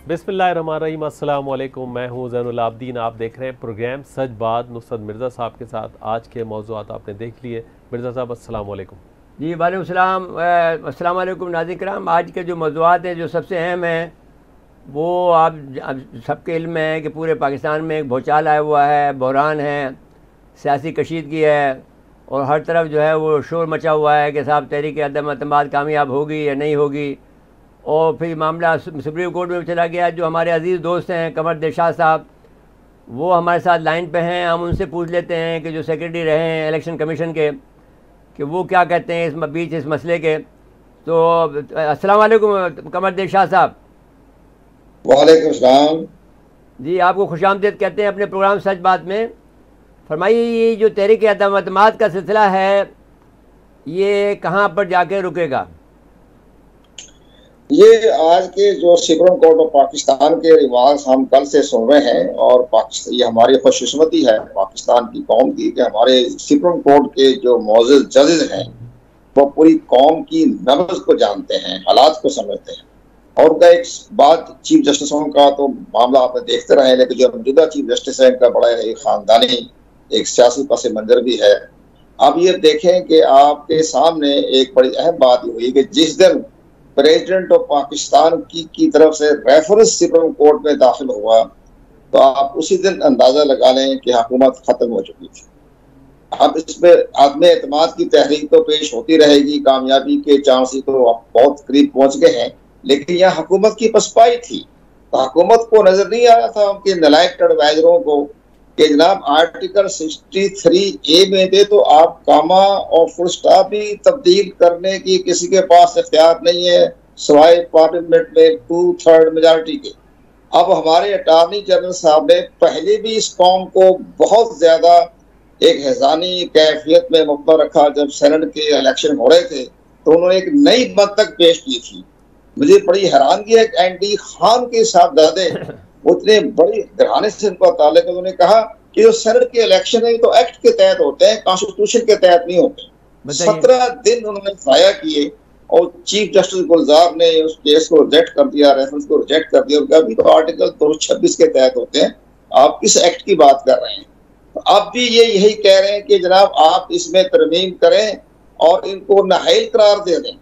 बिस्मिल्लाहिर्रहमानिर्रहीम, अस्सलाम वालेकुम। मैं हूँ ज़ैनुल आबदीन। आप देख रहे हैं प्रोग्राम सच बात नुसरत मिर्ज़ा साहब के साथ। आज के मौज़ूआत आपने देख लिए। मिर्ज़ा साहब अस्सलाम वालेकुम। जी वालेकुम सलाम। अस्सलाम वालेकुम नाज़रीन किराम। आज के जो मौज़ूआत हैं जो सबसे अहम हैं वो आप सबके इल्म है कि पूरे पाकिस्तान में एक भूचाल आया हुआ है, बहरान है, सियासी कशीदगी है और हर तरफ जो है वो शोर मचा हुआ है कि साहब तहरीक अदम अतमाद कामयाब होगी या नहीं होगी। और फिर मामला सुप्रीम कोर्ट में चला गया। जो हमारे अजीज़ दोस्त हैं कमर दिलशाद साहब, वो हमारे साथ लाइन पे हैं। हम उनसे पूछ लेते हैं कि जो सेक्रेटरी रहे हैं इलेक्शन कमीशन के, कि वो क्या कहते हैं इस मसले के। तो अस्सलाम वालेकुम कमर दिलशाद साहब। वालेकुम सलाम। जी आपको खुशामदीद कहते हैं अपने प्रोग्राम सच बात में। फरमाइए, ये जो तहरीक अदम अतमाद का सिलसिला है ये कहाँ पर जाके रुकेगा? ये आज के जो सुप्रीम कोर्ट ऑफ पाकिस्तान के रिवाज हम कल से सुन रहे हैं और पाकिस्तान, ये हमारी खुशकिस्मती है पाकिस्तान की कौम की कि हमारे सुप्रीम कोर्ट के जो मौजूद जजेस हैं वो पूरी कौम की नब्ज को जानते हैं, हालात को समझते हैं। और उनका एक बात चीफ जस्टिसों का तो मामला आपने देखते रहे, लेकिन जो मौजूदा चीफ जस्टिस है इनका बड़ा एक खानदानी एक सियासी पस मंजर भी है। अब ये देखें कि आपके सामने एक बड़ी अहम बात हुई कि जिस दिन प्रेसिडेंट ऑफ पाकिस्तान की तरफ से रेफरेंस सुप्रीम कोर्ट में दाखिल हुआ तो आप उसी दिन अंदाजा लगा लें कि हुकूमत खत्म हो चुकी थी। अब इसमें आदमी एतमाद की तहरीक तो पेश होती रहेगी, कामयाबी के चांस तो बहुत करीब पहुंच गए हैं, लेकिन यहाँ हुकूमत की पसपाई थी। तो हुकूमत को नजर नहीं आ रहा था उनके नलायक एडवाइजरों को कि जनाब आर्टिकल 63A में दे तो आप कामा और फुल स्टॉप भी तब्दील करने की किसी के पास इख्तियार नहीं है सिवाय पार्लियामेंट में 2/3 मेजॉरिटी के। अब हमारे अटॉर्नी जनरल साहब ने पहले भी इस कौम को बहुत ज्यादा एक हैजानी कैफियत में मुब्तला रखा। जब सेनेट के इलेक्शन हो रहे थे तो उन्होंने एक नई बंतख पेश की थी। मुझे बड़ी हैरानगी है कि एंडी खान के साहबजादे उतने बड़ी घराने से उनका ताल्लुक है। उन्होंने कहा कि जो सेनेट के इलेक्शन है तो एक्ट के तहत होते हैं, कॉन्स्टिट्यूशन के तहत नहीं होते। 17 दिन उन्होंने जाया किए और चीफ जस्टिस गुलजार ने उस केस को रिजेक्ट कर दिया, रेफरेंस को रिजेक्ट कर दिया और कहा भी तो आर्टिकल 226 के तहत होते हैं, आप किस एक्ट की बात कर रहे हैं। तो अब भी ये यही कह रहे हैं कि जनाब आप इसमें तरमीम करें और इनको नाहल करार दे दें।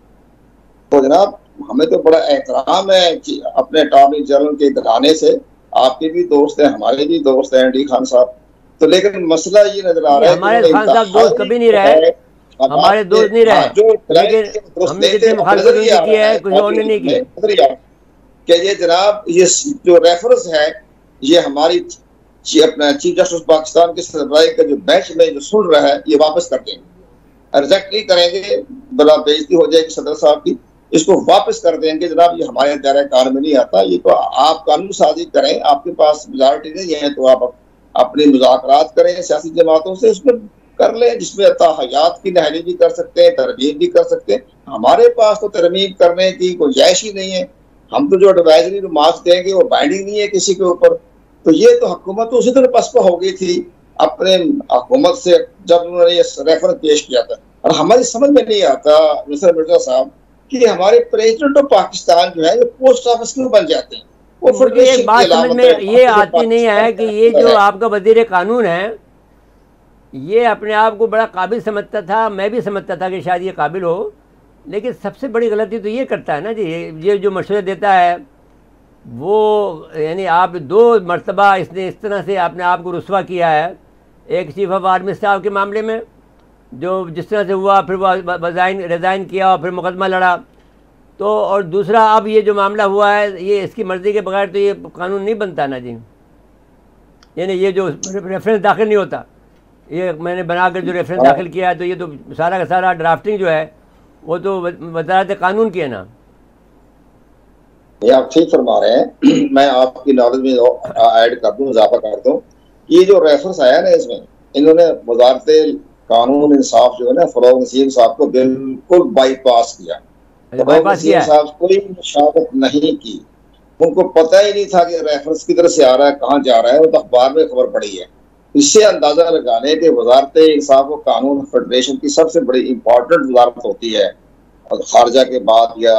तो जनाब हमें तो बड़ा एहतराम है अपने अटॉर्नी जनरल के घराने से, आपके भी दोस्त हैं हमारे भी दोस्त हैं डी खान साहब। तो लेकिन मसला ये नजर आ रहा है हमारे खान साहब दोस्त कभी नहीं रहे, हमारे दोस्त नहीं रहे, लेकिन हमने जितनी मुखालफत की है कुछ उन्होंने नहीं की कि ये जनाब ये जो रेफरेंस है ये हमारी अपना चीफ जस्टिस पाकिस्तान के सरबराही का जो बेंच में जो सुन रहा है ये वापस कर देंगे, रिजेक्ट नहीं करेंगे, बड़ा बेइज्जती हो जाएगी सदर साहब की, इसको वापस कर देंगे। जनाब ये हमारे दायरे कार में नहीं आता, ये तो आप कानून साजी करें, आपके पास मेजॉरिटी नहीं है तो आप अपने मुज़ाकरात करें सियासी जमातों से, उसमें कर लें जिसमें हयात की नहली भी कर सकते हैं, तरमीम भी कर सकते हैं। हमारे पास तो तरमीम करने की गुंजाइश ही नहीं है। हम तो जो एडवाइजरी मार्क्स देंगे वो बाइंडिंग नहीं है किसी के ऊपर। तो ये तो हुकूमत तो उसी तरह पसपा हो गई थी अपने हुकूमत से जब उन्होंने ये रेफरेंस पेश किया था। और हमारी समझ में नहीं आता मिस्टर मिर्जा साहब कि हमारे प्रेसिडेंट ऑफ पाकिस्तान जो है पोस्ट ऑफिस क्यों बन जाते हैं। मुझे एक बात समझ में ये आती नहीं है कि ये जो आपका वजीर कानून है ये अपने आप को बड़ा काबिल समझता था, मैं भी समझता था कि शायद ये काबिल हो, लेकिन सबसे बड़ी गलती तो ये करता है ना जी, ये जो मशवरे देता है वो, यानी आप 2 मरतबा इसने इस तरह से अपने आप को रुस्वा किया है। एक चीफ ऑफ आर्मी स्टाफ के मामले में जो जिस तरह से हुआ, फिर वो रिज़ाइन किया और फिर मुकदमा लड़ा, तो और दूसरा अब ये जो मामला हुआ है ये इसकी मर्ज़ी के बगैर तो ये कानून नहीं बनता ना जी। यानी ये जो रेफरेंस दाखिल नहीं होता, ये मैंने बनाकर जो रेफरेंस दाखिल किया है तो ये तो सारा का सारा ड्राफ्टिंग जो है वो तो वज़ारत कानून की है ना। ये आप ठीक फरमा रहे हैं। मैं आपकी नॉलेज में ऐड कर दूं, इजाफा कर दूं। ये जो रेफरेंस आया ना इसमें इन्होंने वजारत कानून इंसाफ जो है ना फरोग नसीम साहब को बिल्कुल बाईपास किया। फरोग नसीम साहब कोई मुशावरत नहीं की, उनको पता ही नहीं था कि रेफरेंस किधर से आ रहा है, कहाँ जा रहा है, वो तो अखबार में खबर पड़ी है। इससे अंदाजा लगाने के वजारत इंसाफ और कानून फेडरेशन की सबसे बड़ी इंपॉर्टेंट वजारत होती है खारजा के बाद या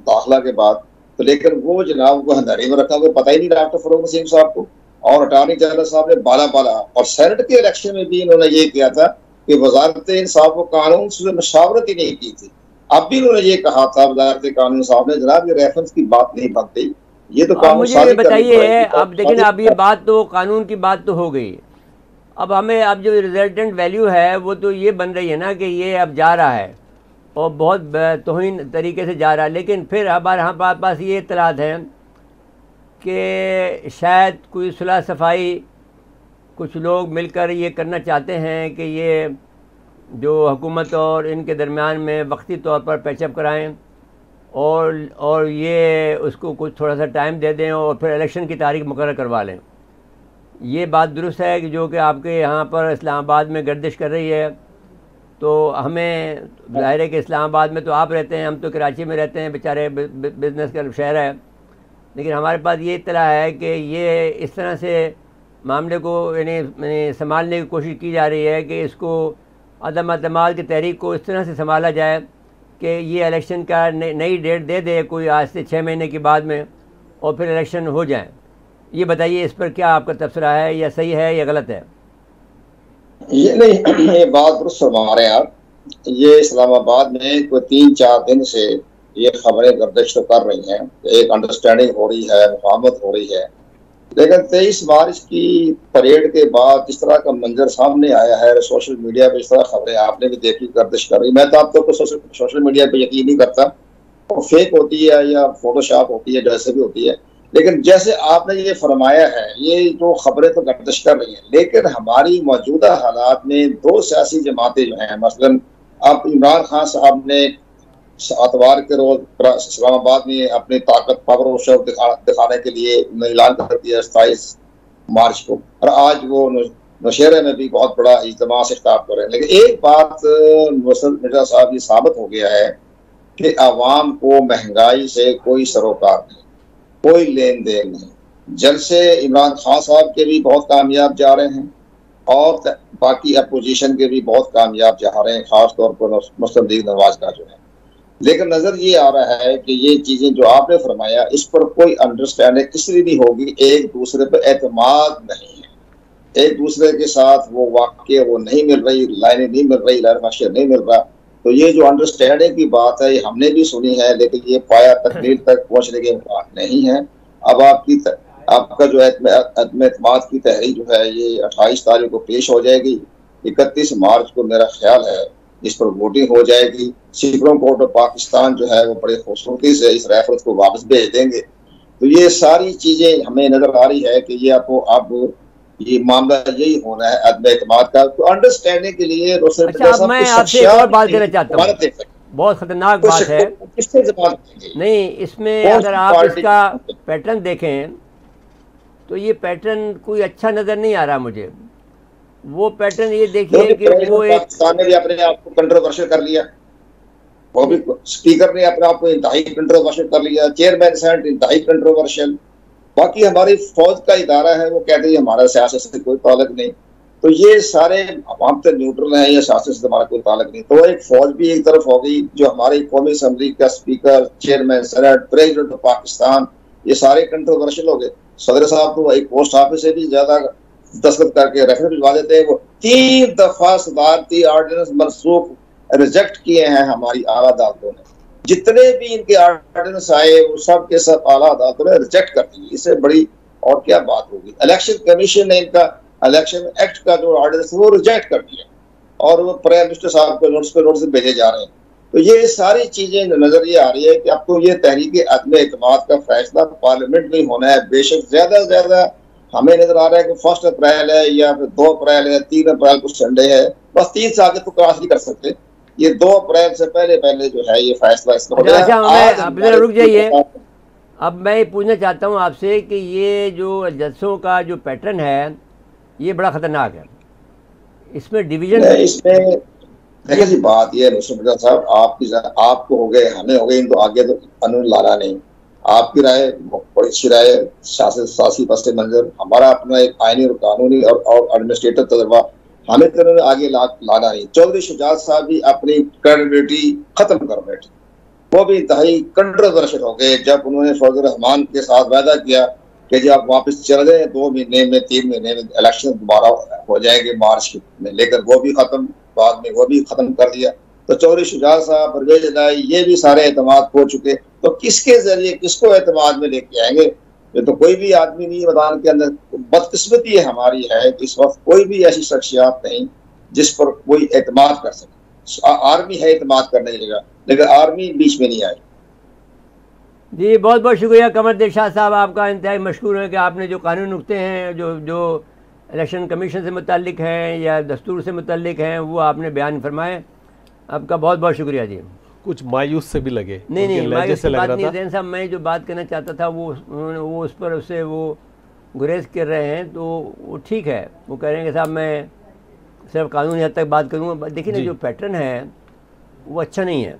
दाखिला के बाद। तो लेकिन वो जनाब को अंधेरे में रखा, वो पता ही नहीं डॉक्टर फरूक नसीम साहब को, और अटॉर्नी जनरल साहब ने बाला बाला, और सेनेट के इलेक्शन में भी इन्होंने ये किया था कि वजारत इंसाफ व कानून से मशावरत ही नहीं की थी। अब भी उन्होंने ये कहा था वजारत कानून साहब ने, जनाब ये रेफरेंस की बात नहीं बनती, ये तो कानून मुझे ये बताइए, अब देखिए ना, अब ये बात तो कानून की बात तो हो गई, अब हमें अब जो रिजल्टेंट वैल्यू है वो तो ये बन रही है ना कि ये अब जा रहा है और बहुत तौहीन तरीके से जा रहा है, लेकिन फिर हमारे पास ये इत्तलात है कि शायद कोई सुलह सफाई कुछ लोग मिलकर ये करना चाहते हैं कि ये जो हुकूमत और इनके दरमियान में वक्ती तौर पर पैचअप कराएं और ये उसको कुछ थोड़ा सा टाइम दे दें और फिर इलेक्शन की तारीख मुकर्रर करवा लें। ये बात दुरुस्त है कि जो कि आपके यहाँ पर इस्लामाबाद में गर्दिश कर रही है, तो हमें ज़ाहिर है कि इस्लामाबाद में तो आप रहते हैं, हम तो कराची में रहते हैं, बेचारे बिज़नेस का शहर है, लेकिन हमारे पास ये इत्तला है कि ये इस तरह से मामले को यानी संभालने की कोशिश की जा रही है कि इसको अदम अतमाद की तहरीक को इस तरह से संभाला जाए कि ये इलेक्शन का नई डेट दे दे कोई आज से 6 महीने के बाद में, और फिर इलेक्शन हो जाए। ये बताइए इस पर क्या आपका तबसरा है, या सही है या गलत है? ये नहीं, ये बात दुरुस्त फरमा रहे हैं आप। ये इस्लामाबाद में कोई 3-4 दिन से ये खबरें गर्दिश तो कर रही हैं, एक अंडरस्टैंडिंग हो रही है, मुफाहमत हो रही है, लेकिन 23 मार्च की परेड के बाद इस तरह का मंजर सामने आया है, सोशल मीडिया पे इस तरह खबरें आपने भी देखी गर्दिश कर रही। मैं तो आप तो सोशल मीडिया पे यकीन नहीं करता, वो फेक होती है या फोटोशॉप होती है, जैसे भी होती है, लेकिन जैसे आपने ये फरमाया है, ये जो खबरें तो गर्दिश कर रही हैं, लेकिन हमारी मौजूदा हालात में 2 सियासी जमातें जो हैं, मसलन अब इमरान खान साहब ने अतवार के रोज इस्लामाबाद में अपनी ताकत पावर और शौक दिखाने के लिए ऐलान कर दिया 27 मार्च को, और आज वो नौशहरे में भी बहुत बड़ा इज्तिमा से खिताब कर रहे हैं। लेकिन एक बात मिर्जा साहब ये साबित हो गया है कि आवाम को महंगाई से कोई सरोकार नहीं, कोई लेन देन नहीं। जलसे इमरान खान साहब के भी बहुत कामयाब जा रहे हैं और बाकी अपोजिशन के भी बहुत कामयाब जा रहे हैं, खासतौर पर मुस्लिम लीग नवाज का जो है। लेकिन नजर ये आ रहा है कि ये चीजें जो आपने फरमाया, इस पर कोई अंडरस्टैंडिंग इसलिए नहीं होगी, एक दूसरे पर एतमाद नहीं है, एक दूसरे के साथ वो वाक़े वो नहीं मिल रही, लाइनें नहीं मिल रही, लाइन माशर नहीं मिल रहा। तो ये जो अंडरस्टैंडिंग की बात है, ये हमने भी सुनी है, लेकिन ये पाया तकमील तक पहुंचने के बात नहीं है। अब आपका जो एतमाद की तहरीक जो है ये 28 तारीख को पेश हो जाएगी। 31 मार्च को मेरा ख्याल है इस पर वोटिंग हो जाएगी। सुप्रीम कोर्ट ऑफ पाकिस्तान जो है वो बड़े खूबसूरती से इस रेफरेंस को वापस भेज देंगे। तो ये सारी चीजें हमें नजर आ रही है कि ये अब ये मामला यही होना है अदम एतमाद का। तो अंडरस्टैंडिंग के लिए अच्छा, मैं आपसे एक और बात कहना चाहता हूँ, बहुत खतरनाक बात है। नहीं, इसमें अगर आप इसका पैटर्न देखें तो ये पैटर्न कोई अच्छा नजर नहीं आ रहा मुझे। वो पैटर्न ये देखिए कि वो एक पाकिस्तान ने भी अपने आप को कंट्रोवर्शियल कर लिया, वो भी स्पीकर ने अपने आप को इंतहाई कंट्रोवर्शियल कर लिया, चेयरमैन सेनेट इंतहाई कंट्रोवर्शियल। बाकी हमारी फौज का इदारा है, वो कहते हैं हमारा सियासत से कोई ताल्लुक नहीं। तो ये सारे हम तो न्यूट्रल हैं, या सियासत से हमारा कोई ताल्लुक नहीं। तो एक फौज भी एक तरफ हो गई, जो हमारी कौमी असम्बली का speaker, chairman senate, president of Pakistan, ये सारे कंट्रोवर्शियल हो गए। सदर साहब तो एक पोस्ट ऑफिस से भी ज्यादा दस्तखत करके रेफरेंस भिजवा देते हैं। वो 3 दफा सदारती ऑर्डिनेंस मनसूख रिजेक्ट किए हैं हमारी आला अदालतों ने। जितने भी इनके ऑर्डिनेंस आए वो सब के सब आला अदालतों ने रिजेक्ट कर दिए। इससे बड़ी और क्या बात होगी। इलेक्शन कमीशन ने इनका इलेक्शन एक्ट का जो ऑर्डिनेंस वो रिजेक्ट कर दिया, और वो प्राइम मिनिस्टर साहब को नोटिस भेजे जा रहे हैं। तो ये सारी चीजें नजर ये आ रही है कि अब तो ये तहरीक अदम एतमाद का फैसला पार्लियामेंट में होना है। बेशक ज्यादा से ज्यादा हमें नजर आ रहा है कि 1 अप्रैल है, या फिर 2 अप्रैल है, 3 अप्रैल को संडे है, बस 3 से आगे तो क्रॉस नहीं कर सकते। ये 2 अप्रैल से पहले जो है ये फैसला इसका हो गया। अच्छा, रुक जाइए। अब मैं पूछना चाहता हूँ आपसे कि ये जो जजों का जो पैटर्न है ये बड़ा खतरनाक है। इसमें डिवीजन, इसमें देखिए जी बात ये है साहब, आपको हो गए, हमें हो गए, इन तो आगे तो कानून लाना नहीं। आपकी राय बड़ी अच्छी राय, सियासी पस मंजर, हमारा अपना एक आईनी और कानूनी और एडमिनिस्ट्रेटिव तजर्बा, हमें तो आगे लाना नहीं। चौधरी शुजात साहब भी अपनी क्रेडिबिलिटी खत्म कर बैठे। वो भी इंतहाई कंट्रोवर्शियल हो गए जब उन्होंने फजल रहमान के साथ वादा किया कि जब आप वापस चले जाए 2 महीने में 3 महीने में इलेक्शन दोबारा हो जाएंगे मार्च में, लेकर वो भी खत्म, बाद में वो भी खत्म कर दिया। तो चौधरी शुजात साहब, परवेज इलाही, ये भी सारे एतमाद हो चुके, तो किसके जरिए किसको एतमाद में लेके आएंगे? ये तो कोई भी आदमी नहीं मैदान के अंदर। बदकिस्मती हमारी है कि इस वक्त कोई भी ऐसी शख्सियत नहीं जिस पर कोई एतमाद कर सके। आर्मी है एतमाद करने की जगह, लेकिन आर्मी बीच में नहीं आई। जी बहुत बहुत शुक्रिया कमर शाह साहब, आपका इंतहाई मशकूर है कि आपने जो कानूनी नुक्ते हैं जो इलेक्शन कमीशन से मुतालिक हैं या दस्तूर से मुतालिक हैं वो आपने बयान फरमाए। आपका बहुत बहुत शुक्रिया जी। कुछ मायूस से भी लगे? नहीं मायूस से बात नहीं। जैन साहब, मैं जो बात करना चाहता था वो उस पर उससे वो गुरेज कर रहे हैं, तो वो ठीक है। वो कह रहे हैं कि साहब मैं सिर्फ कानूनी हद तक बात करूँगा। देखिए ना, जो पैटर्न है वो अच्छा नहीं है।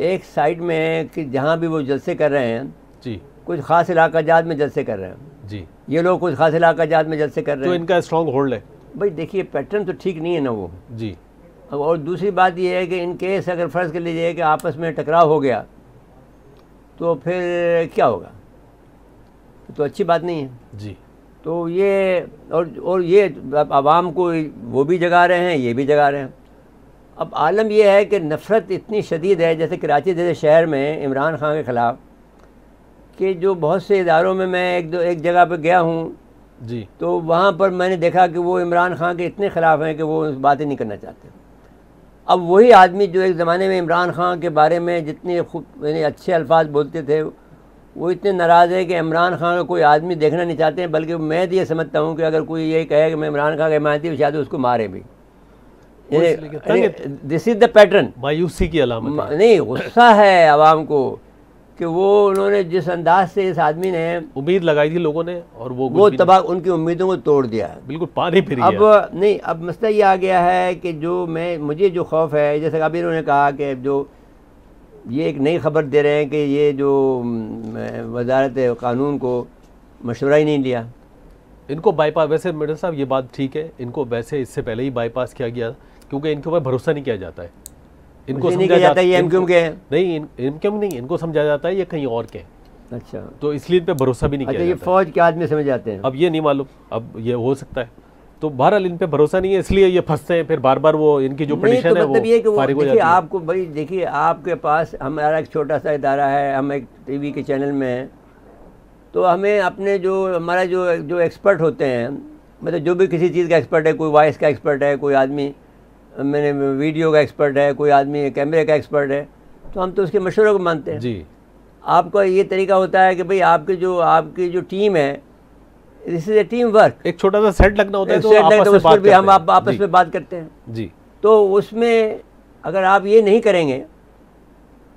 एक साइड में कि जहाँ भी वो जलसे कर रहे हैं जी, कुछ ख़ास इलाका जात में जलसे कर रहे हैं जी, ये लोग कुछ ख़ास इलाका जात में जलसे कर रहे हैं, तो इनका स्ट्रॉन्ग होल्ड है भाई। देखिए पैटर्न तो ठीक नहीं है ना वो जी। और दूसरी बात ये है कि इन केस अगर फ़र्ज़ कर लीजिए कि आपस में टकराव हो गया तो फिर क्या होगा? तो अच्छी बात नहीं है जी। तो ये और ये आवाम को वो भी जगा रहे हैं, ये भी जगा रहे हैं। अब आलम यह है कि नफ़रत इतनी शदीद है, जैसे कराची जैसे शहर में इमरान खान के ख़िलाफ़, कि जो बहुत से इदारों में मैं एक जगह पर गया हूँ जी, तो वहाँ पर मैंने देखा कि वो इमरान खान के इतने ख़िलाफ़ हैं कि वो बातें नहीं करना चाहते। अब वही आदमी जो एक ज़माने में इमरान खान के बारे में जितने खूब यानी अच्छे अल्फाज बोलते थे, वो इतने नाराज़ है कि इमरान खान का कोई आदमी देखना नहीं चाहते हैं। बल्कि मैं तो ये समझता हूँ कि अगर कोई ये कहे कि मैं इमरान खान का हिमायती हूँ, शायद उसको मारे भी। This is the pattern. मायूसी की अलामत नहीं, गुस्सा है आवाम को कि वो उन्होंने जिस अंदाज से इस आदमी ने उम्मीद लगाई थी लोगों ने, और वो तबाह उनकी उम्मीदों को तोड़ दिया है, बिल्कुल पानी फिर गया। अब नहीं, अब मसला ये आ गया है कि जो मुझे जो खौफ है, जैसे अभी उन्होंने कहा कि जो ये एक नई खबर दे रहे हैं कि ये जो वजारत कानून को मशवरा ही नहीं लिया, इनको बाईपास। वैसे मिर्जा साहब ये बात ठीक है, इनको वैसे इससे पहले ही बाईपास किया गया, क्योंकि इनके ऊपर भरोसा नहीं किया जाता है। इनको समझा जाता है ये एमक्यूएम के हैं, नहीं एमक्यूएम नहीं, इनको समझा जाता है ये कहीं और के। अच्छा, तो इसलिए इन पे भरोसा भी नहीं किया जाता। ये फौज के आदमी समझ जाते हैं, अब ये नहीं मालूम, अब ये हो सकता है। तो बहरहाल इन पे भरोसा नहीं है, इसलिए ये फंसते हैं, फिर बार बार वो इनकी जो पिटीशन है वो फारिग हो जाती है। आपको भाई देखिए, आपके पास हमारा एक छोटा सा इदारा है, हम एक टीवी के चैनल में हैं, तो हमें अपने जो हमारा जो एक्सपर्ट होते हैं, मतलब जो भी किसी चीज़ का एक्सपर्ट है, कोई वॉइस का एक्सपर्ट है, कोई आदमी मैंने वीडियो का एक्सपर्ट है, कोई आदमी कैमरे का एक्सपर्ट है, तो हम तो उसके मशवरे को मानते हैं जी। आपका ये तरीका होता है कि भाई आपकी जो टीम है, this is a team work. एक छोटा सा सेट लगना होता है, तो उस पर भी हम आपस में बात करते हैं जी। तो उसमें अगर आप ये नहीं करेंगे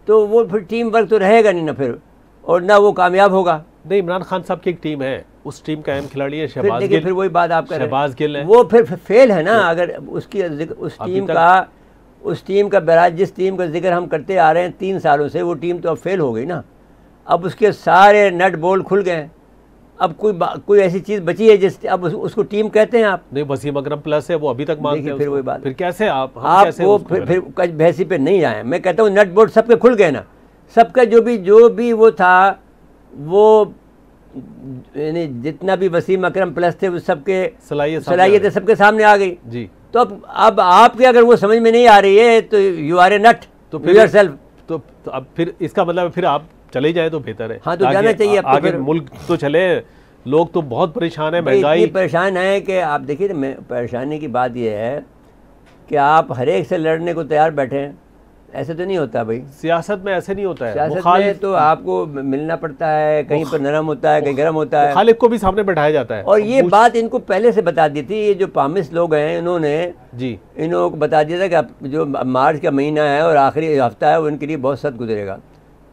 तो वो फिर टीम वर्क तो रहेगा नहीं ना फिर, और ना वो कामयाब होगा। नहीं, इमरान खान साहब की एक टीम है, उस टीम का अहम खिलाड़ी है शहबाज गिल। फिर वही बात आप कर रहे हैं, शहबाज गिल है, वो फिर फेल है ना। अगर उस टीम का बराज, जिस टीम का जिक्र हम करते आ रहे हैं 3 सालों से, वो टीम तो अब फेल हो गई ना। अब उसके सारे नट बोल्ट खुल गए। अब कोई ऐसी चीज़ बची है जिस अब उसको टीम कहते हैं आप? नहीं, वसीम अकरम प्लस है, वो अभी तक मानते हैं। फिर वही बात, फिर कैसे आप वो फिर भैंसी पे नहीं आए। मैं कहता हूँ नट बोल्ट सबके खुल गए ना, सबका जो भी वो था, वो यानी जितना भी वसीम अकरम प्लस थे वो सबके सलाहियतें सबके सामने आ गई जी। तो अब आपके अगर वो समझ में नहीं आ रही है तो यू आर ए नट, तो फिर योरसेल्फ। तो अब फिर इसका मतलब फिर आप चले जाए तो बेहतर है। हाँ, तो जाना चाहिए। अब आगे मुल्क तो चले, लोग तो बहुत परेशान है, महंगाई परेशान है कि आप देखिए ना, परेशानी की बात यह है कि आप हर एक से लड़ने को तैयार बैठे हैं, ऐसे तो नहीं होता भाई। सियासत में ऐसे नहीं होता है। सियासत में तो आपको मिलना पड़ता है, कहीं पर नरम होता है, कहीं गर्म होता है। खालिद को भी सामने बैठाया जाता है। और ये बात इनको पहले से बता दी थी, ये जो पामिस लोग हैं इन्होंने जी, इन्हों को बता दिया था कि जो मार्च का महीना है और आखिरी हफ्ता है वो इनके लिए बहुत सख्त गुजरेगा।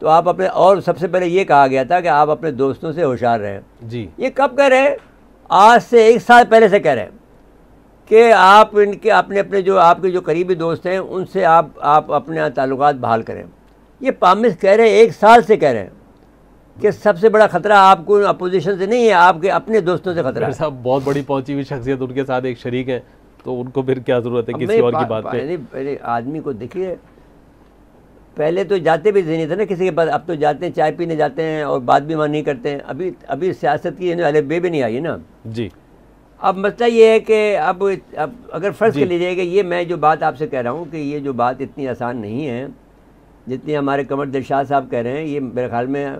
तो आप अपने, और सबसे पहले ये कहा गया था कि आप अपने दोस्तों से होशियार रहें जी। ये कब कह रहे हैं? आज से 1 साल पहले से कह रहे हैं कि आप इनके अपने जो आपके जो करीबी दोस्त हैं उनसे आप अपने ताल्लुकात बहाल करें। ये पामिस कह रहे हैं, 1 साल से कह रहे हैं कि सबसे बड़ा खतरा आपको अपोजिशन से नहीं है, आपके अपने दोस्तों से खतरा है। साहब बहुत बड़ी पहुंची हुई शख्सियत उनके साथ एक शरीक है, तो उनको फिर क्या जरूरत है किसी और की बात पे? आदमी को देखिए, पहले तो जाते भी नहीं थे ना किसी के पास, अब तो जाते हैं, चाय पीने जाते हैं और बात भी नहीं करते हैं। अभी सियासत की अलग भी नहीं आई है ना जी। अब मसला ये है कि अब अगर फ़र्ज़ कर लीजिए कि ये मैं जो बात आपसे कह रहा हूँ कि ये जो बात इतनी आसान नहीं है जितनी हमारे कमर दिलशाद साहब कह रहे हैं। ये मेरे ख्याल में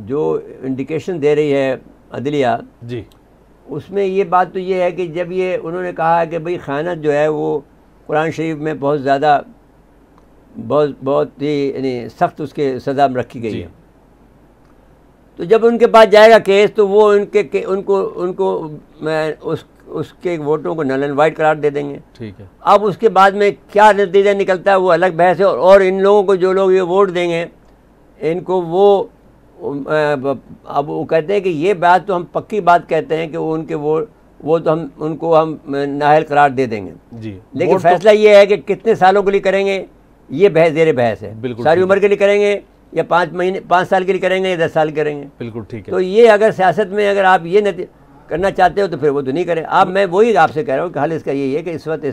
जो इंडिकेशन दे रही है अदलिया जी, उसमें ये बात तो ये है कि जब ये उन्होंने कहा कि भाई ख़यानत जो है वो कुरान शरीफ में बहुत ज़्यादा बहुत ही यानी सख्त उसके सज़ा में रखी गई है, तो जब उनके पास जाएगा केस तो वो उनको उसके वोटों को नल एंड वाइट करार दे देंगे। ठीक है। अब उसके बाद में क्या नतीजा निकलता है वो अलग बहस है। और इन लोगों को जो लोग ये वोट देंगे इनको वो अब वो कहते हैं कि ये बात तो हम पक्की बात कहते हैं कि वो तो हम नाअहल करार दे देंगे जी। लेकिन फैसला ये है कि कितने सालों के लिए करेंगे ये ज़ेर बहस है। सारी उम्र के लिए करेंगे या 5 साल के लिए करेंगे या 10 साल करेंगे। बिल्कुल ठीक है। तो ये अगर सियासत में अगर आप ये करना चाहते हो तो फिर वो तो नहीं करें। अब मैं वही आपसे कह रहा हूँ कि हल इसका यही है कि इस वक्त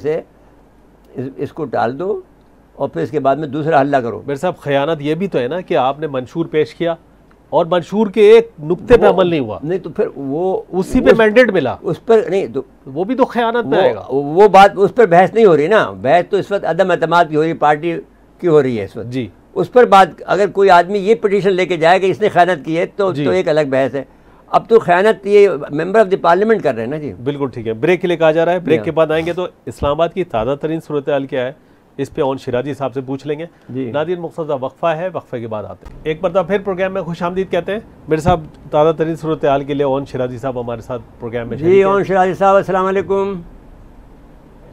इसको टाल दो और फिर इसके बाद में दूसरा हल्ला करो। मेरे साहब खयानत ये भी तो है ना कि आपने मंशूर पेश किया और मंशूर के एक नुक्ते पे अमल नहीं हुआ, नहीं तो फिर वो उसी पे मैंडेट मिला, उस पर नहीं तो वो भी तो खयानत में आएगा। वो बात उस पर बहस नहीं हो रही ना, बहस तो इस वक्त अदम एतमाद की हो रही, पार्टी की हो रही है इस वक्त जी। उस पर बात अगर कोई आदमी ये पिटीशन लेके जाए कि इसने खयानत की है तो एक अलग बहस है। अब तो खयानत ये मेंबर ऑफ द पार्लियामेंट कर रहे हैं ना जी। बिल्कुल ठीक है। ब्रेक के लिए कहा जा रहा है, ब्रेक के बाद आएंगे तो इस्लामाबाद की ताज़ा तरीन सूरत हाल क्या है इस पे ओन शिराजी साहब से पूछ लेंगे। नादिर मुख्तसर वक्फा है, वक्फे के बाद आते हैं। एक मरतबा फिर प्रोग्राम में खुशामदीद कहते हैं। मेरे साहब ताज़ा तरीन सूरत हाल के लिए ओन शिराजी साहब हमारे साथ प्रोग्राम में जी। ओन शिराजी साहब अस्सलाम वालेकुम।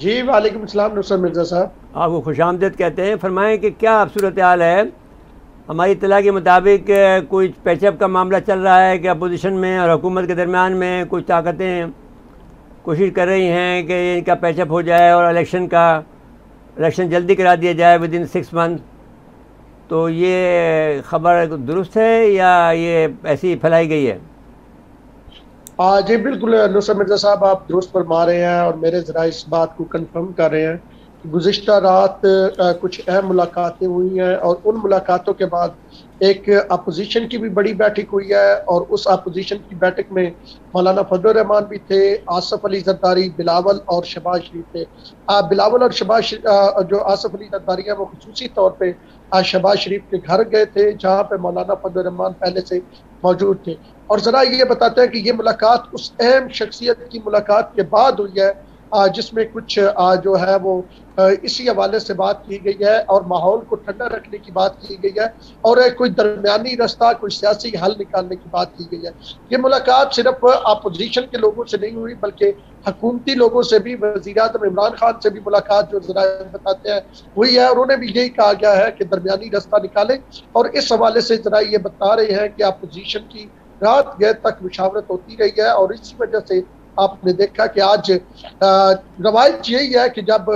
जी वालेकुम सलाम नुसरत मिर्ज़ा साहब, आपको खुशामदीद कहते हैं। फरमाएं कि क्या अब सूरत हाल है। हमारी इत्तला के मुताबिक कोई पैचअप का मामला चल रहा है कि अपोजिशन में और हुकूमत के दरमियान में कुछ ताकतें कोशिश कर रही हैं कि इनका पैचअप हो जाए और इलेक्शन जल्दी करा दिया जाए विदिन 6 मंथ। तो ये ख़बर दुरुस्त है या ये ऐसी ही फैलाई गई है? जी बिल्कुल नुसरत मिर्ज़ा साहब, आप दुरुस्त फरमा रहे हैं और मेरे ज़रा इस बात को कंफर्म कर रहे हैं कि गुज़िश्ता रात कुछ अहम मुलाकातें हुई हैं और उन मुलाकातों के बाद एक अपोजिशन की भी बड़ी बैठक हुई है और उस अपोजिशन की बैठक में मौलाना फजलुर रहमान भी थे, आसफ अली जरदारी, बिलावल और शहबाज शरीफ थे। बिलावल और शहबाज जो आसफ अली जरदारी हैं वो खुसूसी तौर पे शहबाज शरीफ के घर गए थे जहाँ पे मौलाना फजलुर रहमान पहले से मौजूद थे। और ज़रा ये बताते हैं कि ये मुलाकात उस अहम शख्सियत की मुलाकात के बाद हुई है जिसमें कुछ जो है वो इसी हवाले से बात की गई है और माहौल को ठंडा रखने की बात की गई है और कोई दरमियानी रास्ता, कोई सियासी हल निकालने की बात की गई है। ये मुलाकात सिर्फ अपोजिशन के लोगों से नहीं हुई बल्कि हुकूमती लोगों से भी, वज़ीर-ए-आज़म इमरान खान से भी मुलाकात जो ज़रा बताते हैं हुई है। उन्होंने भी यही कहा गया है कि दरमियानी रास्ता निकालें और इस हवाले से ज़रा ये बता रहे हैं कि अपोजिशन की रात गैर तक मुशावरत होती रही है और इसी वजह से आपने देखा कि आज रवायत यही है कि जब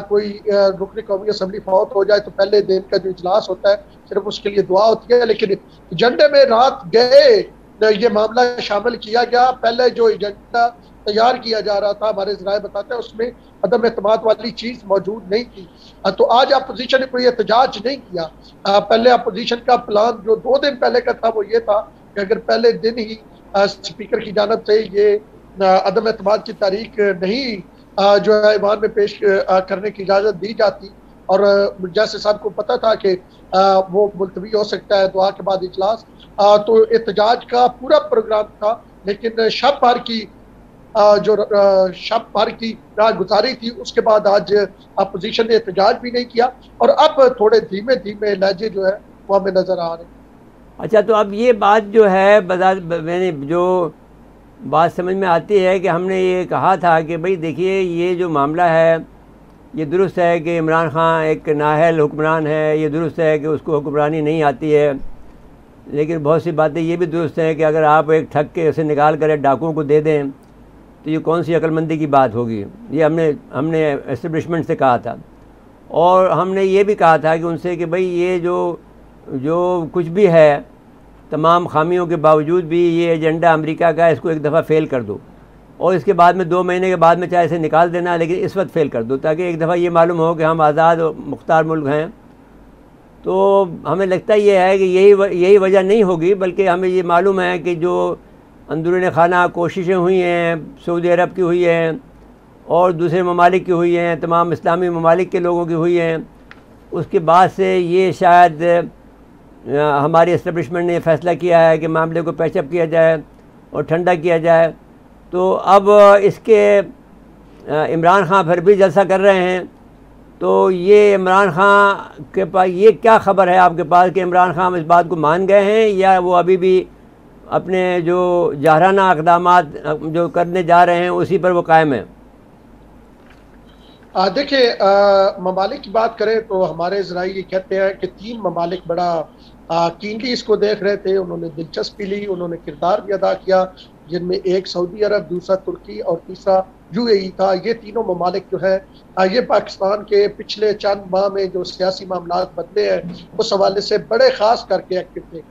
कोई रुकन कौमी असम्बली फौत हो जाए तो पहले दिन का जो इजलास होता है सिर्फ उसके लिए दुआ होती है, लेकिन एजेंडे में रात गए ये मामला शामिल किया गया। पहले जो एजेंडा तैयार किया जा रहा था हमारे ज़राए बताते हैं उसमें अदम एतमाद वाली चीज़ मौजूद नहीं थी। तो आज अपोजिशन ने कोई एहतजाज नहीं किया। पहले अपोजिशन का प्लान जो 2 दिन पहले का था वो ये था कि अगर पहले दिन ही स्पीकर की जानब से ये अदम एतमाद की तारीख नहीं जो है ईवान में पेश करने की इजाज़त दी जाती और जैसे सबको पता था कि वो मुलतवी हो सकता है दुआ के बाद इजलास, तो एहतजाज का पूरा प्रोग्राम था। लेकिन शब भर की राह गुजारी थी उसके बाद आज अपोजिशन ने एहतजाज भी नहीं किया और अब थोड़े धीमे धीमे लहजे जो है वो हमें नज़र आ रहे हैं। अच्छा, तो अब ये बात जो है मैंने जो बात समझ में आती है कि हमने ये कहा था कि भाई देखिए ये जो मामला है ये दुरुस्त है कि इमरान खान एक नाअहल हुक्मरान है, ये दुरुस्त है कि उसको हुक्मरानी नहीं आती है, लेकिन बहुत सी बातें ये भी दुरुस्त हैं कि अगर आप एक ठग के उसे निकाल कर डाकुओं को दे दें तो ये कौन सी अक्लमंदी की बात होगी। ये हमने एस्टेब्लिशमेंट से कहा था और हमने ये भी कहा था कि उनसे कि भाई ये जो कुछ भी है तमाम खामियों के बावजूद भी ये एजेंडा अमेरिका का, इसको एक दफ़ा फ़ेल कर दो और इसके बाद में 2 महीने के बाद में चाहे इसे निकाल देना, लेकिन इस वक्त फ़ेल कर दो ताकि एक दफ़ा ये मालूम हो कि हम आज़ाद और मुख्तार मुल्क हैं तो हमें लगता ये है कि यही वजह नहीं होगी, बल्कि हमें ये मालूम है कि जो अंदरूनी खाना कोशिशें हुई हैं, सऊदी अरब की हुई हैं और दूसरे ममालिक की हुई हैं, तमाम इस्लामी ममालिक के लोगों की हुई हैं, उसके बाद से ये शायद हमारी इस्टेब्लिशमेंट ने फ़ैसला किया है कि मामले को पैचअप किया जाए और ठंडा किया जाए। तो अब इसके इमरान खान फिर भी जलसा कर रहे हैं। तो ये इमरान खान के पास ये क्या ख़बर है आपके पास कि इमरान खान इस बात को मान गए हैं या वो अभी भी अपने जो जाहराना इक़दामात जो करने जा रहे हैं उसी पर वो कायम है? देखिए, ममालिक की बात करें तो हमारे ज़राए ये कहते हैं कि 3 ममालिक बड़ा कीनली इसको देख रहे थे, उन्होंने दिलचस्पी ली, उन्होंने किरदार भी अदा किया, जिनमें एक सऊदी अरब, दूसरा तुर्की और तीसरा UAE था। ये तीनों ममालिक जो है ये पाकिस्तान के पिछले चंद माह में जो सियासी मामलात बदले हैं उस हवाले से बड़े ख़ास करके एक्टिव थे।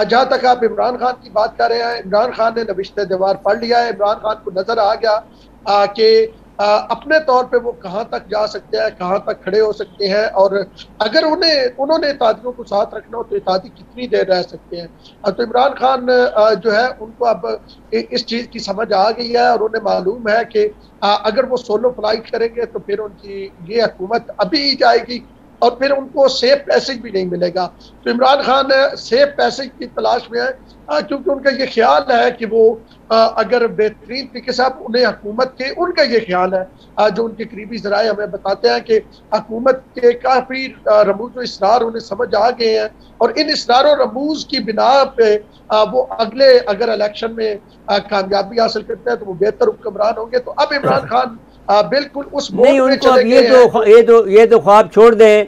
जहाँ तक आप इमरान खान की बात कर रहे हैं, इमरान खान ने नविश्ते दीवार पढ़ लिया है। इमरान खान को नज़र आ गया कि अपने तौर पे वो कहाँ तक जा सकते हैं, कहाँ तक खड़े हो सकते हैं, और अगर उन्होंने इत्तेहादियों को साथ रखना हो तो इत्तेहादी कितनी देर रह सकते हैं। तो इमरान खान जो है उनको अब इस चीज़ की समझ आ गई है और उन्हें मालूम है कि अगर वो सोलो फ्लाइट करेंगे तो फिर उनकी ये हुकूमत अभी ही जाएगी और फिर उनको सेफ पैसेज भी नहीं मिलेगा। तो इमरान खान सेफ पैसेज की तलाश में है, क्योंकि उनका ये ख्याल है कि वो अगर बेहतरीन तरीके से उन्हें हुकूमत के, उनका ये ख्याल है, जो उनके करीबी ज़राए हमें बताते हैं कि हुकूमत के काफ़ी रमूज़ और इसरार उन्हें समझ आ गए हैं और इन इसरार और रमूज़ की बिना पे वो अगले अगर इलेक्शन में कामयाबी हासिल करते हैं तो वो बेहतर हुक्मरान होंगे। तो अब इमरान खान बिल्कुल उस नहीं, उनको अब ये तो ख्वाब छोड़ दें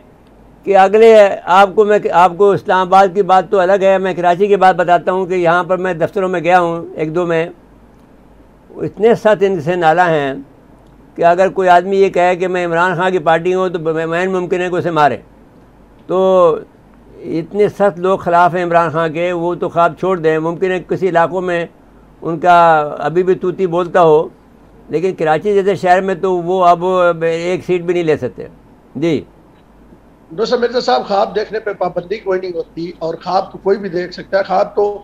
कि अगले आपको इस्लामाबाद की बात तो अलग है, मैं कराची की बात बताता हूँ कि यहाँ पर मैं दफ्तरों में गया हूँ, 1-2 में, इतने सख्त इनसे नाला हैं कि अगर कोई आदमी ये कहे कि मैं इमरान खान की पार्टी हूँ तो मैं मुमकिन है कि उसे मारे। तो इतने सख्त लोग ख़िलाफ़ हैं इमरान खान के, वो तो ख्वाब छोड़ दें। मुमकिन है किसी इलाक़ों में उनका अभी भी तूती बोलता हो, लेकिन कराची जैसे शहर में तो वो अब एक सीट भी नहीं ले सकते। जी दोस्तों, मिर्ज़ा साहब, ख्वाब देखने पे पाबंदी कोई नहीं होती और ख्वाब तो कोई भी देख सकता है। ख्वाब तो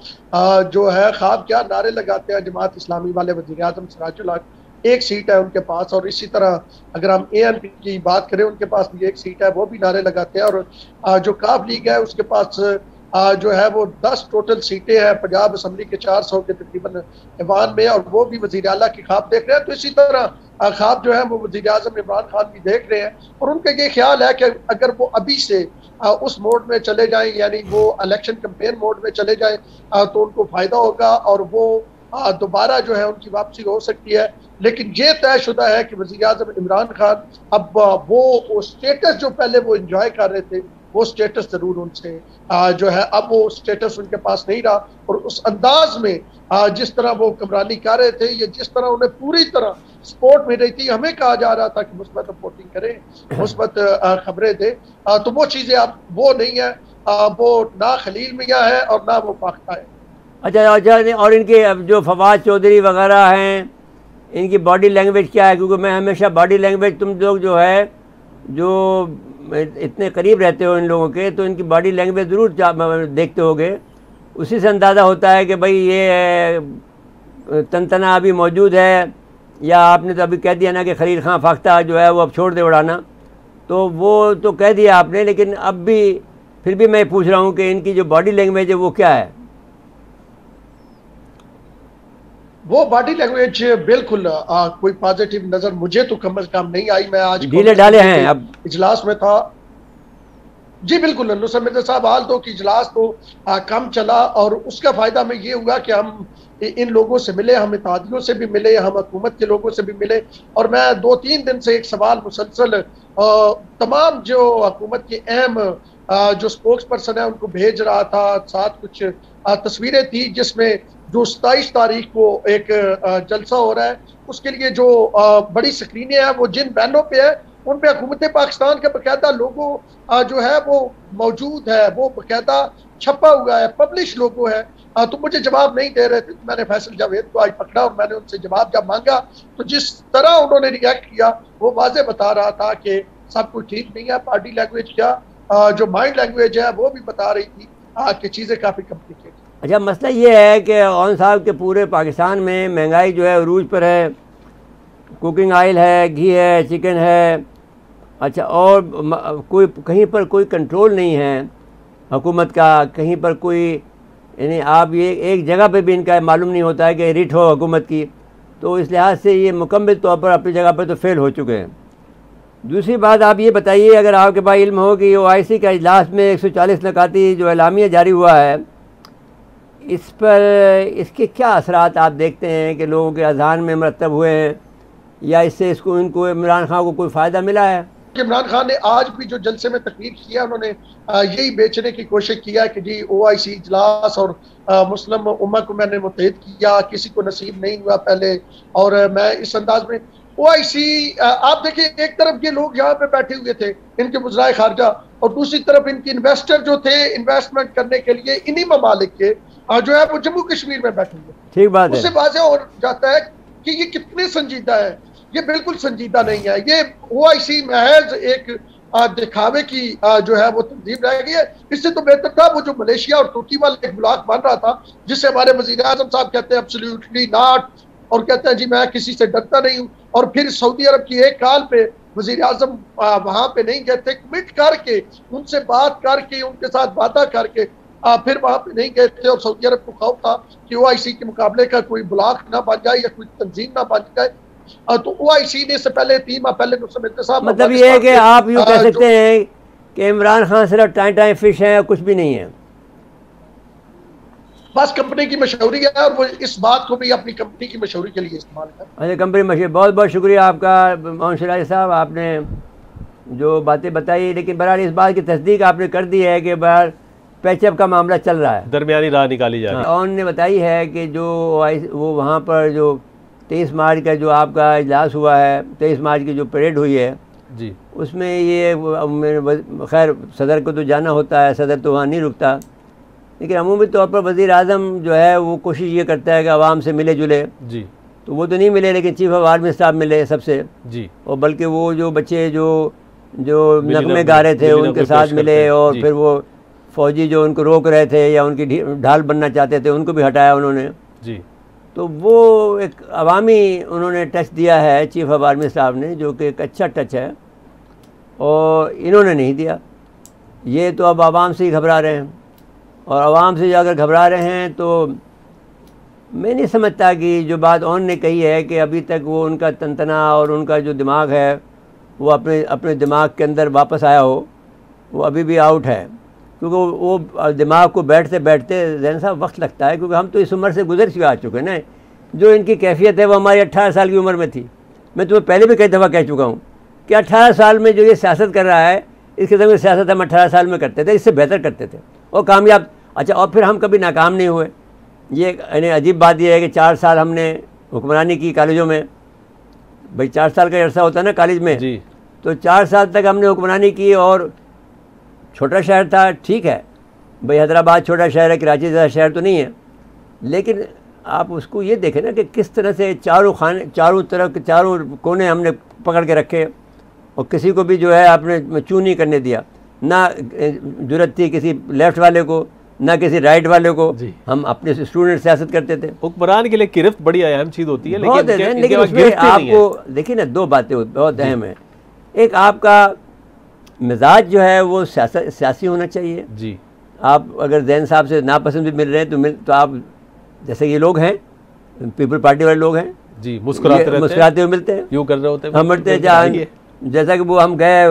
जो है, ख्वाब क्या नारे लगाते हैं जमात इस्लामी वाले। वज़ीर आज़म सिराजुल हक, एक सीट है उनके पास, और इसी तरह अगर हम ANP की बात करें, उनके पास भी एक सीट है, वो भी नारे लगाते हैं। और जो काफ लीग है उसके पास जो है वो 10 टोटल सीटें हैं पंजाब असम्बली के 400 के तकरीबन ऐवान में, और वो भी वज़ीर आला की ख्वाब देख रहे हैं। तो इसी तरह ख्वाब जो है वो वज़ीर आज़म इमरान खान भी देख रहे हैं और उनका ये ख्याल है कि अगर वो अभी से उस मोड में चले जाएं, यानी वो इलेक्शन कैंपेन मोड में चले जाएं, तो उनको फ़ायदा होगा और वो दोबारा जो है उनकी वापसी हो सकती है। लेकिन ये तयशुदा है कि वज़ीर आज़म इमरान खान अब वो स्टेटस जो पहले वो इंजॉय कर रहे थे, वो स्टेटस ज़रूर उनसे जो है अब वो स्टेटस उनके पास नहीं रहा। और उस अंदाज में जिस तरह वो हुक्मरानी कर रहे थे, या जिस तरह उन्हें पूरी तरह सपोर्ट मिल रही थी, हमें कहा जा रहा था कि मुस्बत रिपोर्टिंग करें, मुस्बत खबरें दें, तो वो चीज़ें अब वो नहीं है। वो ना खलील मियाँ है और ना वो पाख्ता है। अच्छा, और इनके जो फवाद चौधरी वगैरह हैं, इनकी बॉडी लैंग्वेज क्या है? क्योंकि मैं हमेशा बॉडी लैंग्वेज, तुम लोग जो है जो इतने करीब रहते हो इन लोगों के, तो इनकी बॉडी लैंग्वेज ज़रूर देखते होगे, उसी से अंदाज़ा होता है कि भाई ये तनतना अभी मौजूद है, या आपने तो अभी कह दिया ना कि खलील खान फाख्ता जो है वो अब छोड़ दे उड़ाना, तो वो तो कह दिया आपने, लेकिन अब भी फिर भी मैं पूछ रहा हूँ कि इनकी जो बॉडी लैंग्वेज है वो क्या है? वो बॉडी लैंग्वेज बिल्कुल कोई पॉजिटिव नजर मुझे तो कम से कम नहीं आई। मैं आज ढीले ढाले हैं, अब इजलास में था। जी बिल्कुल, नुसरत मिर्ज़ा साहब, हाल तो कि इजलास तो कम चला और उसका फायदा हमें ये हुआ कि हम इन लोगों से मिले, हम इत्तेहादियों से भी मिले, हम हुकूमत के लोगों से भी मिले। और मैं 2-3 दिन से एक सवाल मुसलसल तमाम जो हुकूमत के अहम जो स्पोक्स पर्सन है उनको भेज रहा था। साथ कुछ तस्वीरें थी जिसमें जो 27 तारीख को एक जलसा हो रहा है, उसके लिए जो बड़ी स्क्रीनें हैं वो जिन बैनों पे है उन पे हुकूमत पाकिस्तान का बाकायदा लोगो जो है वो मौजूद है, वो बाकायदा छपा हुआ है, पब्लिश लोगो है। तो मुझे जवाब नहीं दे रहे थे, तो मैंने फैसल जावेद को आज पकड़ा और मैंने उनसे जवाब जब मांगा तो जिस तरह उन्होंने रिएक्ट किया वो वाज़े बता रहा था कि सब कुछ ठीक नहीं है। पार्टी लैंग्वेज क्या, जो माइंड लैंग्वेज है वो भी बता रही थी कि चीज़ें काफ़ी कॉम्प्लिकेटेड। अच्छा, मसला ये है कि औन साहब के पूरे पाकिस्तान में महंगाई जो है अरूज पर है, कुकिंग ऑयल है, घी है, चिकन है, अच्छा, और कोई कहीं पर कोई कंट्रोल नहीं है हुकूमत का, कहीं पर कोई, यानी आप ये एक जगह पे भी इनका मालूम नहीं होता है कि रिट हो हुकूमत की, तो इस लिहाज से ये मुकम्मल तौर पर अपनी जगह पर तो फेल हो चुके हैं। दूसरी बात आप ये बताइए, अगर आपके पास इल्म हो कि OIC का इजलास में 140 नकाती जो एलामिया जारी हुआ है, इस पर इसके क्या असरात आप देखते हैं कि लोगों के अज़हान में मरतब हुए हैं, या इससे इनको इमरान खान को कोई फ़ायदा मिला है? इमरान खान ने आज भी जो जलसे में तकरीर किया, उन्होंने यही बेचने की कोशिश किया कि जी OIC इजलास और मुस्लिम उम्मा को मैंने मुत्तहिद किया, किसी को नसीब नहीं हुआ पहले, और मैं इस अंदाज में OIC, आप देखिए एक तरफ ये लोग यहाँ पे बैठे हुए थे इनके वज़राए खारजा, और दूसरी तरफ इनके इन्वेस्टर जो थे इन्वेस्टमेंट करने के लिए इन्हीं ममालिक के जो है वो जम्मू कश्मीर में बैठे हुए। ठीक बात है। उससे वाज़ेह हो जाता है कि ये कितने संजीदा है। ये बिल्कुल संजीदा नहीं है, ये OIC महज एक दिखावे की जो है वो तंजीम रह गई है। इससे तो बेहतर था वो जो मलेशिया और तुर्की वाला एक ब्लॉक बन रहा था, जिससे हमारे वज़ीर आज़म साहब कहते हैं एब्सोल्युटली नॉट, और कहते हैं जी मैं किसी से डरता नहीं हूँ, और फिर सऊदी अरब की एक कॉल पे वज़ीर आज़म वहाँ पे नहीं गए थे, कमिट करके उनसे बात करके उनके साथ वादा करके फिर वहाँ पे नहीं गए थे, और सऊदी अरब को खौफ था कि OIC के मुकाबले का कोई ब्लॉक ना बन जाए या कोई तंजीम ना बन जाए। तो OIC ने इससे पहले 3 माह पहले साहब, मतलब ये है कि आप यूँ कह सकते हैं कि इमरान खान सिर्फ टाइम फिश है, कुछ भी नहीं है, बस कंपनी की मशहूरी है, और वो इस बात को भी अपनी कंपनी की मशहूरी के लिए इस्तेमाल कर। अच्छा, कंपनी मशहूर, बहुत बहुत शुक्रिया आपका मोहन सिराज साहब, आपने जो बातें बताई, लेकिन बहरहाल इस बात की तस्दीक आपने कर दी है कि बहर पैचअप का मामला चल रहा है, दरमियानी राह निकाली जा रही है। और ने बताई है कि जो वो वहाँ पर जो 23 मार्च का जो आपका इजलास हुआ है, 23 मार्च की जो परेड हुई है जी, उसमें ये खैर सदर को तो जाना होता है, सदर तो वहाँ नहीं रुकता, लेकिन अमूमी तौर पर वज़ीर आज़म जो है वो कोशिश ये करता है कि आवाम से मिले जुले जी, तो वो तो नहीं मिले, लेकिन चीफ ऑफ आर्मी साहब मिले सबसे जी, और बल्कि वो जो बच्चे जो नगमे गा रहे थे उनके साथ मिले, और फिर वो फ़ौजी जो उनको रोक रहे थे या उनकी ढाल बनना चाहते थे उनको भी हटाया उन्होंने जी। तो वो एक अवामी उन्होंने टच दिया है चीफ ऑफ आर्मी साहब ने, जो कि एक अच्छा टच है, और इन्होंने नहीं दिया। ये तो अब आवाम से ही घबरा रहे हैं, और आवाम से अगर घबरा रहे हैं तो मैं नहीं समझता कि जो बात उन ने कही है कि अभी तक वो उनका तंतना और उनका जो दिमाग है वो अपने दिमाग के अंदर वापस आया हो, वो अभी भी आउट है, क्योंकि वो दिमाग को बैठते बैठते ज़हन साहब वक्त लगता है, क्योंकि हम तो इस उम्र से गुजर चुके आ चुके हैं ना। जो इनकी कैफियत है वो हमारी 18 साल की उम्र में थी। मैं तुम्हें पहले भी कई दफ़ा कह चुका हूँ कि 18 साल में जो ये सियासत कर रहा है, इसके ज़मीन सियासत हम 18 साल में करते थे, इससे बेहतर करते थे और कामयाब। अच्छा, और फिर हम कभी नाकाम नहीं हुए। ये यानी अजीब बात यह है कि 4 साल हमने हुक्मरानी की कॉलेजों में, भाई 4 साल का अरसा होता है ना कॉलेज में जी, तो 4 साल तक हमने हुक्मरानी की, और छोटा शहर था, ठीक है भाई, हैदराबाद छोटा शहर है, कराची ज़्यादा शहर तो नहीं है, लेकिन आप उसको ये देखें ना कि किस तरह से चारों तरफ चारों कोने हमने पकड़ के रखे, और किसी को भी जो है आपने चू नहीं करने दिया, ना जुर्रत थी किसी लेफ़्ट वाले को ना किसी राइट वाले को। हम अपने स्टूडेंट सियासत करते थे। हुक्मरान के लिए गिरफ्त बड़ी अहम चीज़ होती है, लेकिन उसमें आपको देखिए ना, 2 बातें बहुत अहम है। एक आपका मिजाज जो है वो सियासी होना चाहिए जी। आप अगर जैन साहब से नापसंद भी मिल रहे हैं तो आप जैसे ये लोग हैं, पीपल पार्टी वाले लोग हैं जी, मुस्कुराते हुए मिलते हैं, यूँ कर रहे होते हैं, हम मिलते हैं। जैसा कि वो हम गए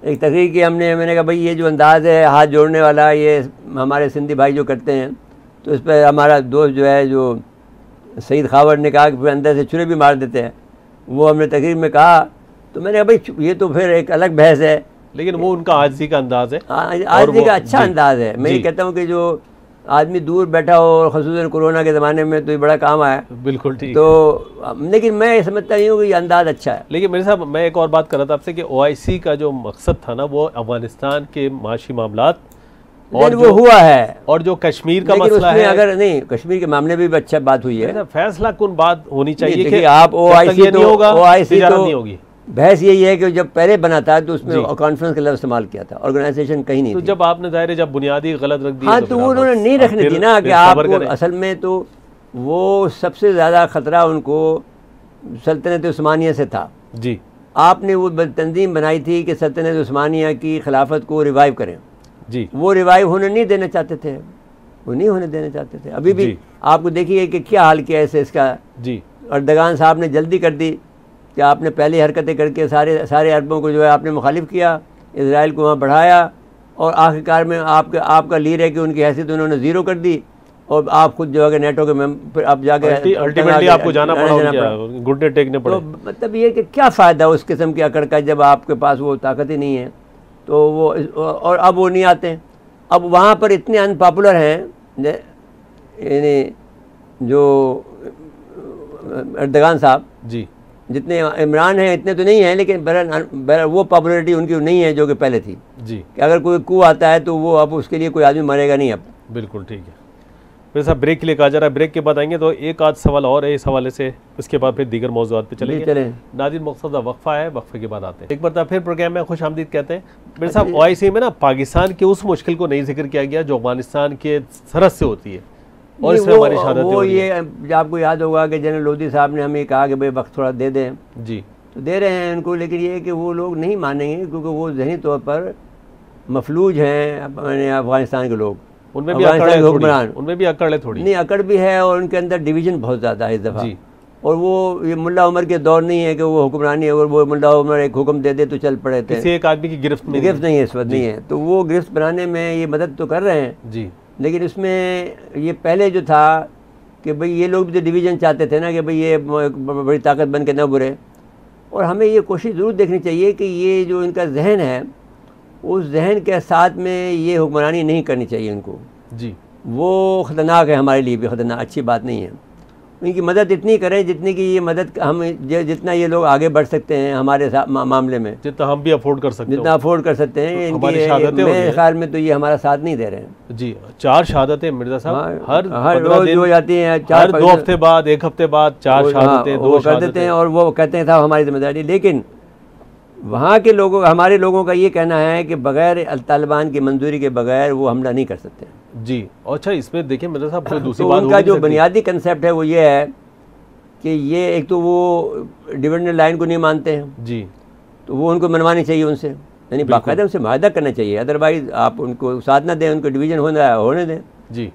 एक तकरीर की, मैंने कहा भाई ये जो अंदाज़ है हाथ जोड़ने वाला, ये हमारे सिंधी भाई जो करते हैं, तो इस पर हमारा दोस्त जो है जो सईद खावर ने कहा कि फिर अंदर से छुरे भी मार देते हैं, वो हमने तकरीर में कहा। तो मैंने कहा भाई ये तो फिर एक अलग बहस है, लेकिन वो उनका आजिज़ी का अंदाज़ है, आजिज़ी का अच्छा अंदाज़ है। मैं ये कहता हूँ कि जो आदमी दूर बैठा हो, और ख़ुसूसन कोरोना के ज़माने में तो ये बड़ा काम आया। बिल्कुल ठीक। तो लेकिन मैं ये समझता नहीं हूँ कि ये अंदाज़ अच्छा है। लेकिन मेरे साहब मैं एक और बात कर रहा था आपसे कि OIC का जो मकसद था ना, वो अफगानिस्तान के माशी मामलात और वो हुआ है, और जो कश्मीर का मसला है, अगर नहीं कश्मीर के मामले में भी अच्छा बात हुई है, फैसला कौन बात होनी चाहिए कि आप OIC नहीं होगी, बहस यही है कि जब पहले बना था तो उसमें कॉन्फ्रेंस का लफ्ज़ इस्तेमाल किया था, ऑर्गेनाइजेशन कहीं नहीं तो थी। जब आपने ज़ाहिर है जब बुनियादी गलत रख दी, हाँ, तो वो उन्होंने नहीं रखने दी ना कि आपको असल में तो वो सबसे ज़्यादा ख़तरा उनको सल्तनत उस्मानिया से था। जी, आपने वो तंजीम बनाई थी कि सल्तनत उस्मानिया की खिलाफत को रिवाइव करें जी, वो रिवाइव होने नहीं देना चाहते थे, वो नहीं होने देना चाहते थे। अभी भी आपको देखिए कि क्या हाल किया है इसका जी। अर्दगान साहब ने जल्दी कर दी कि आपने पहली हरकतें करके सारे अरबों को जो है आपने मुखालिफ किया, इसराइल को वहाँ बढ़ाया, और आखिरकार में आपका लीड है कि उनकी हैसियत उन्होंने ज़ीरो कर दी, और आप खुद जो है नेटो के फिर आप जाके अल्टीमेटली आपको जाना पड़ा, घुटने टेकने पड़े। तो मतलब ये कि क्या फ़ायदा उस किस्म की अकड़ का जब आपके पास वो ताकत ही नहीं है। तो वो और अब वो नहीं आते। अब वहाँ पर इतने अनपॉपुलर हैं यानी जो अर्दगान साहब जी, जितने इमरान हैं इतने तो नहीं हैं, लेकिन बहरहाल वो पॉपुलरिटी उनकी नहीं है जो कि पहले थी जी, कि अगर कोई कू आता है तो वो अब उसके लिए कोई आदमी मरेगा नहीं अब। बिल्कुल ठीक है। फिर साहब ब्रेक के लिए कहा जा रहा है, ब्रेक के बाद आएंगे तो एक आध सवाल और है इस हवाले से, उसके बाद फिर दीगर मौज़ूआत पे चलेंगे। नाज़रीन मुख्तसर वक्फा है, वक्फे के बाद आते हैं। एक बार फिर प्रोग्राम में खुश आमदीद कहते हैं। मेरे साहब OIC में ना पाकिस्तान की उस मुश्किल को नहीं जिक्र किया गया जो अफगानिस्तान के सरहद से होती है, और इसमें हमारी शहादत वो ये आपको याद होगा कि जनरल लोधी साहब ने हमें कहा कि भाई वक्त थोड़ा दे दें जी, तो दे रहे हैं उनको, लेकिन ये कि वो लोग नहीं मानेंगे क्योंकि वो ज़हनी तौर पर मफलूज हैं अफगानिस्तान के लोग, उनमें भी अकड़ है हुक्मरान, उनमें भी अकड़ है थोड़ी, नहीं अकड़ भी है और उनके अंदर डिवीज़न बहुत ज़्यादा है इस दफ़ा। और वो ये मुल्ला उमर के दौर नहीं है कि वो हुक्मरानी है और वो मुल्ला उमर एक हुक्म दे दे तो चल पड़े थे, किसी एक आदमी की गिरफ्त नहीं है इस वक्त नहीं है। तो वो गिरफ्त बनाने में ये मदद तो कर रहे हैं जी, लेकिन इसमें ये पहले जो था कि भाई ये लोग भी तो डिवीज़न चाहते थे ना कि भाई ये बड़ी ताकत बन के न बुरे, और हमें ये कोशिश ज़रूर देखनी चाहिए कि ये जो इनका जहन है उस जहन के साथ में ये हुक्मरानी नहीं करनी चाहिए इनको जी। वो ख़तरनाक है, हमारे लिए भी ख़तरनाक, अच्छी बात नहीं है। इनकी मदद इतनी करें जितनी कि ये मदद हम जितना ये लोग आगे बढ़ सकते हैं हमारे मामले में, जितना हम भी अफोर्ड कर सकते हैं, जितना अफोर्ड कर सकते हैं। इनकी मेरे ख्याल में तो ये हमारा साथ नहीं दे रहे हैं जी। 4 शहादतें मिर्ज़ा साहब हर रोज़ हो जाती हैं, 2 हफ्ते बाद, 1 हफ्ते बाद 4 शहादतें, 2 कर देते हैं, और वो कहते हैं साहब हमारी जिम्मेदारी। लेकिन वहाँ के लोगों, हमारे लोगों का ये कहना है कि बगैर तालिबान की मंजूरी के बगैर वो हमला नहीं कर सकते जी। अच्छा, इसमें देखिए मिर्ज़ा साहब कोई दूसरी तो बात उनका जो बुनियादी कंसेप्ट है वो ये है कि ये एक तो वो डिविडेंड लाइन को नहीं मानते हैं जी, तो वो उनको मनवानी चाहिए उनसे, यानी बाकायदा उनसे माहदा करना चाहिए, अदरवाइज़ आप उनको साथ ना दें, उनको डिवीज़न होने दें जी।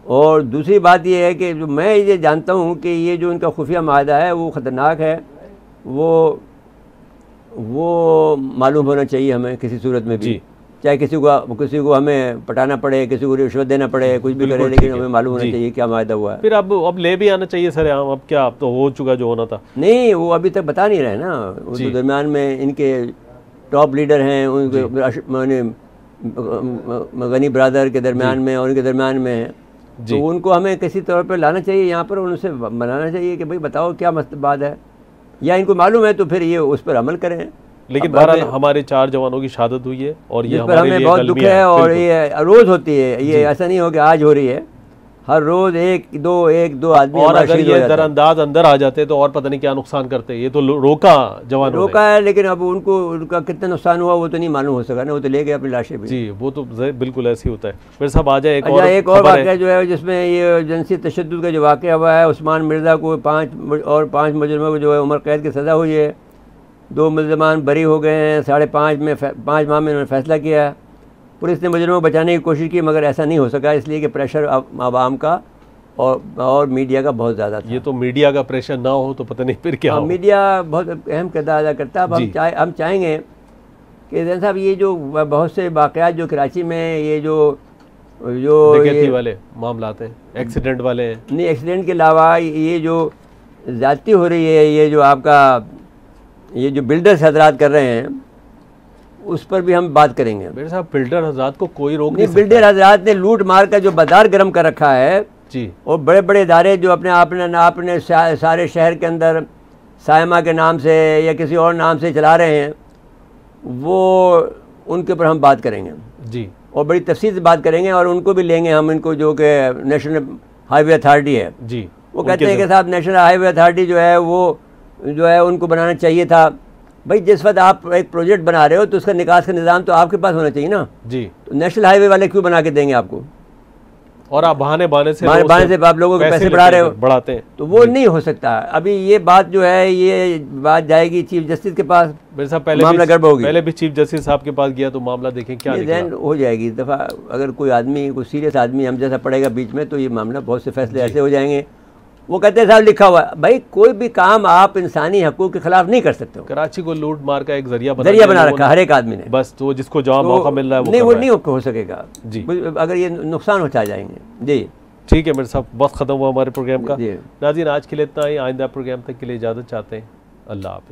और दूसरी बात ये है कि जो मैं ये जानता हूँ कि ये जो उनका खुफिया माहदा है वो ख़तरनाक है, वो मालूम होना चाहिए हमें किसी सूरत में भी, चाहे किसी को हमें पटाना पड़े, किसी को रिश्वत देना पड़े, कुछ भी करे, लेकिन हमें मालूम होना चाहिए क्या मायदा हुआ है। फिर अब ले भी आना चाहिए सर, अब क्या, अब तो हो चुका जो होना था। नहीं, वो अभी तक बता नहीं रहे ना, वो तो दरमियान में इनके टॉप लीडर हैं, उनके गनी ब्रदर के दरमियान में और उनके दरमियान में है, तो उनको हमें किसी तौर पर लाना चाहिए यहाँ पर, उनसे बनाना चाहिए कि भाई बताओ क्या बात है, या इनको मालूम है तो फिर ये उस पर अमल करें। लेकिन बहरहाल हमारे 4 जवानों की शहादत हुई है और ये हमारे लिए बहुत दुख है, और ये रोज़ होती है, ये ऐसा नहीं हो कि आज हो रही है, हर रोज़ एक दो आदमी, और अगर ये दरअंदाज अंदर आ जाते तो और पता नहीं क्या नुकसान करते। ये तो रोका जवानों रोका है, लेकिन अब उनका कितना नुकसान हुआ वो तो नहीं मालूम हो सका ना, वो तो ले गए अपनी लाशें भी जी। वो तो बिल्कुल ऐसे ही होता है। फिर साहब आ जाए एक और वाक़या जो है जिसमें ये जिनसी तशद्दुद का जो वाक़या हुआ है, उस्मान मिर्ज़ा को 5 मुजरिमों को जो है उम्र कैद की सज़ा हुई है, 2 मुल्ज़मान बरी हो गए हैं, 5.5 माह में उन्होंने फैसला किया। पुलिस ने मुजरिमों को बचाने की कोशिश की मगर ऐसा नहीं हो सका, इसलिए कि प्रेशर आवाम का और मीडिया का बहुत ज़्यादा था। ये तो मीडिया का प्रेशर ना हो तो पता नहीं फिर क्या हो। मीडिया बहुत अहम किरदार अदा करता है। अब हम चाहेंगे कि जैन साहब ये जो बहुत से वाक़यात जो कराची में ये जो वाले मामलात हैं, एक्सीडेंट वाले हैं, नहीं एक्सीडेंट के अलावा ये जो ज़्यादती हो रही है, ये जो आपका ये जो बिल्डर्स हजरात कर रहे हैं उस पर भी हम बात करेंगे। मेरे साहब बिल्डर हजरात को कोई रोक नहीं, बिल्डर हजरात ने लूट मार का जो बाजार गर्म कर रखा है जी, और बड़े बड़े इदारे जो अपने सारे शहर के अंदर सायमा के नाम से या किसी और नाम से चला रहे हैं, वो उनके ऊपर हम बात करेंगे जी, और बड़ी तफसील से बात करेंगे, और उनको भी लेंगे हम, इनको जो कि नेशनल हाईवे अथॉरिटी है जी, वो कहते हैं कि साहब नेशनल हाईवे अथॉरिटी जो है वो जो है उनको बनाना चाहिए था, भाई जिस वक्त आप एक प्रोजेक्ट बना रहे हो तो उसका निकास का निज़ाम तो आपके पास होना चाहिए ना जी। तो नेशनल हाईवे वाले क्यों बना के देंगे आपको? और आप बहाने से आप लोगों के पैसे बढ़ा रहे हो, बढ़ाते हैं, तो वो नहीं हो सकता। अभी ये बात जो है ये बात जाएगी चीफ जस्टिस के पास, मेरे साहब मामला गड़बड़ होगी। पहले भी चीफ जस्टिस साहब के पास गया तो मामला देखें क्या निकला। हो जाएगी इस दफ़ा। अगर कोई आदमी, कोई सीरियस आदमी हम जैसा पड़ेगा बीच में तो ये मामला, बहुत से फैसले ऐसे हो जाएंगे। वो कहते हैं साहब लिखा हुआ है, भाई कोई भी काम आप इंसानी हकूक़ के खिलाफ नहीं कर सकते हो। कराची को लूट मार का एक जरिया बना रखा हर एक आदमी ने, बस तो जिसको जवाब मौका मिल रहा है वो नहीं हो सकेगा जी, अगर ये नुकसान उठा जाएंगे जी। ठीक है मेरे साहब, वक्त ख़त्म हुआ हमारे प्रोग्राम का। नाज़रीन आज के लिए इतना ही, आइंदा प्रोग्राम तक के लिए इजाज़त चाहते हैं। अल्लाह हाफ़िज़।